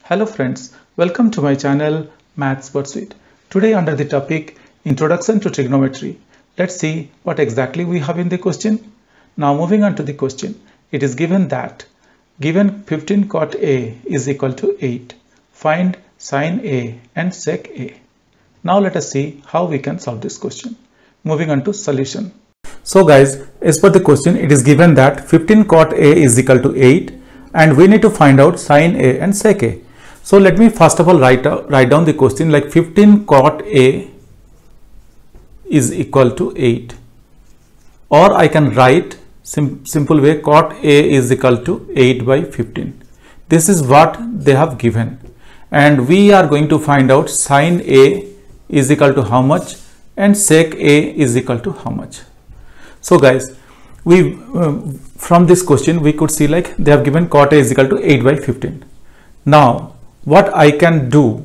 Hello friends, welcome to my channel Maths Pursuit. Today under the topic Introduction to Trigonometry, let's see what exactly we have in the question. Now moving on to the question, it is given that given 15 cot A is equal to 8. Find sin A and sec A. Now let us see how we can solve this question. Moving on to solution. So guys, as per the question, it is given that 15 cot A is equal to 8 and we need to find out sin A and sec A. So let me first of all write down the question like 15 cot A is equal to 8, or I can write simple way cot A is equal to 8 by 15. This is what they have given, and we are going to find out sin A is equal to how much and sec A is equal to how much. So guys, we from this question we could see like they have given cot A is equal to 8 by 15. Now what I can do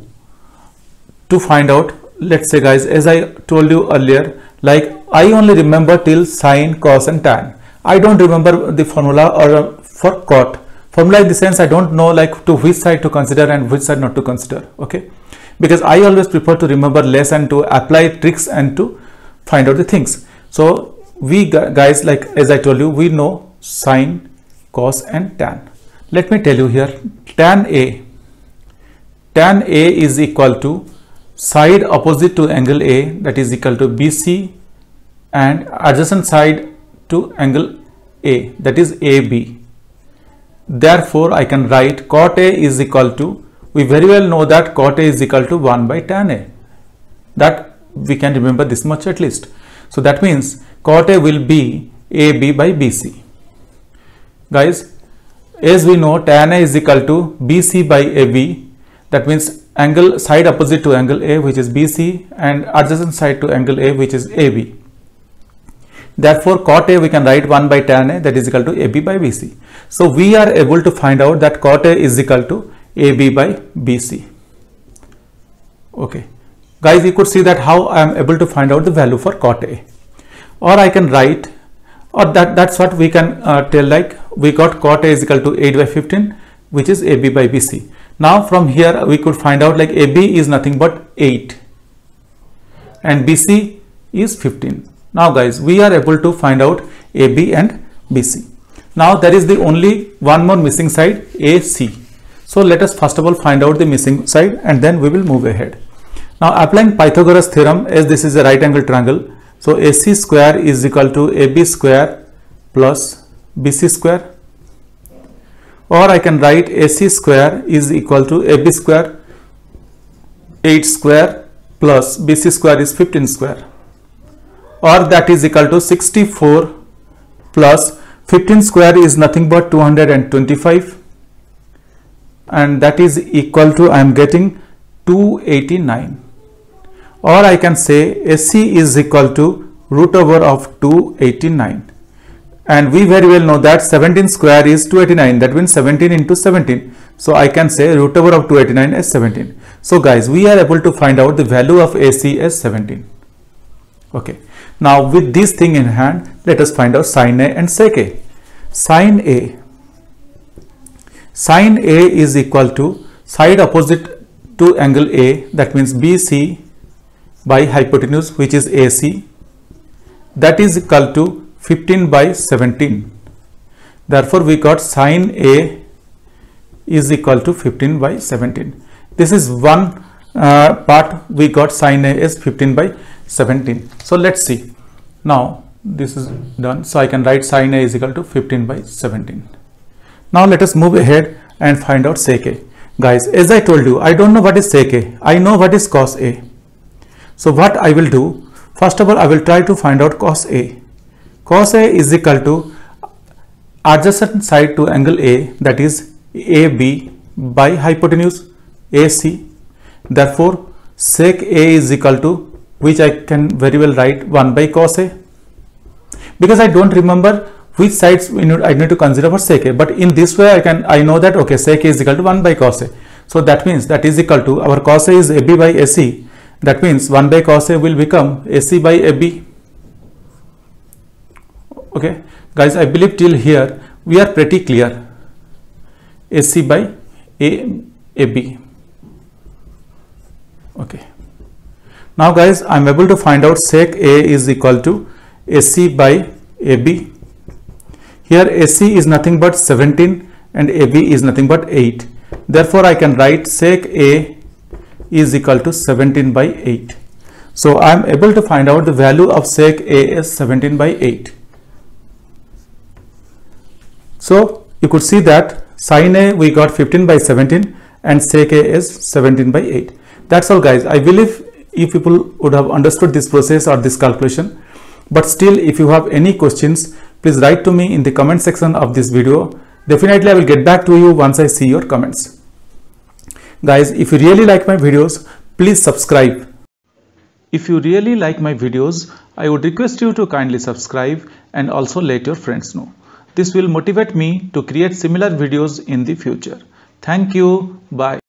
to find out, let's say guys, as I told you earlier, like I only remember till sine, cos and tan. I don't remember the formula or for cot. Formula in the sense I don't know like to which side to consider and which side not to consider, okay? Because I always prefer to remember less and to apply tricks and to find out the things. So we guys, like as I told you, we know sine, cos and tan. Let me tell you here, tan A is equal to side opposite to angle A, that is equal to BC, and adjacent side to angle A, that is AB. Therefore, I can write cot A is equal to, we very well know that cot A is equal to 1 by tan A. That we can remember this much at least. So that means cot A will be AB by BC. Guys, as we know, tan A is equal to BC by AB. That means angle side opposite to angle A, which is BC, and adjacent side to angle A, which is AB. Therefore, cot A we can write 1 by tan A, that is equal to AB by BC. So we are able to find out that cot A is equal to AB by BC. Okay, guys, you could see that how I am able to find out the value for cot A. Or I can write, or that's what we can tell, like we got cot A is equal to 8 by 15, which is AB by BC. Now from here we could find out like AB is nothing but 8 and BC is 15. Now guys, we are able to find out AB and BC. Now there is the only one more missing side, AC. So let us first of all find out the missing side and then we will move ahead. Now applying Pythagoras theorem, as this is a right angle triangle, so AC square is equal to AB square plus BC square. Or I can write AC square is equal to AB square 8 square plus BC square is 15 square, or that is equal to 64 plus 15 square is nothing but 225, and that is equal to, I am getting 289. Or I can say AC is equal to root over of 289. And we very well know that 17 square is 289, that means 17 into 17. So I can say root over of 289 as 17. So guys, we are able to find out the value of AC as 17. Okay. Now with this thing in hand, let us find out sin A and sec A. Sin A is equal to side opposite to angle A, that means BC by hypotenuse, which is AC, that is equal to 15 by 17. Therefore, we got sin A is equal to 15 by 17. This is one part, we got sin A is 15 by 17. So let's see. Now this is done. So I can write sin A is equal to 15 by 17. Now let us move ahead and find out sec A. Guys, as I told you, I don't know what is sec A. I know what is cos A. So what I will do, first of all, I will try to find out cos A. Cos A is equal to adjacent side to angle A, that is AB by hypotenuse AC. Therefore, sec A is equal to, which I can very well write 1 by cos A, because I don't remember which sides I need to consider for sec A. But in this way I know that okay, sec A is equal to 1 by cos A. So that means that is equal to, our cos A is AB by AC. That means 1 by cos A will become AC by AB. Okay, guys, I believe till here we are pretty clear. AC by AB. Okay. Now guys, I am able to find out sec A is equal to AC by AB. Here AC is nothing but 17 and AB is nothing but 8. Therefore, I can write sec A is equal to 17 by 8. So I am able to find out the value of sec A is 17 by 8. So you could see that sin A we got 15 by 17 and sec A is 17 by 8. That's all guys. I believe you people would have understood this process or this calculation. But still, if you have any questions, please write to me in the comment section of this video. Definitely I will get back to you once I see your comments. Guys, if you really like my videos, please subscribe. If you really like my videos, I would request you to kindly subscribe and also let your friends know. This will motivate me to create similar videos in the future. Thank you. Bye.